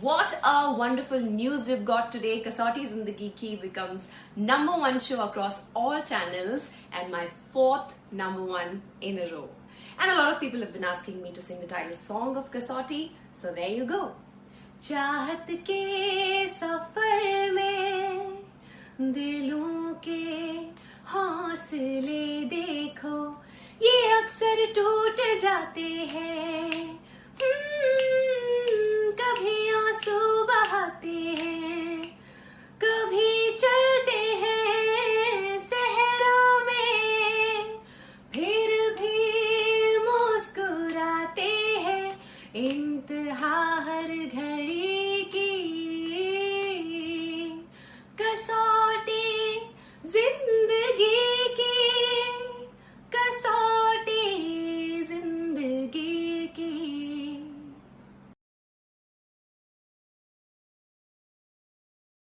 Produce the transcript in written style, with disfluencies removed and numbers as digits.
What a wonderful news we've got today. Kasoti Jindgi Ki becomes #1 show across all channels and my 4th #1 in a row. And a lot of people have been asking me to sing the title song of Kasoti. So there you go. चाहत के सफर में दिलों के हौसले देखो ये अक्सर टूट जाते हैं, कभी आंसू बहाते हैं, कभी चलते हैं सहरा में, फिर भी मुस्कुराते हैं इंतहा हर घड़ी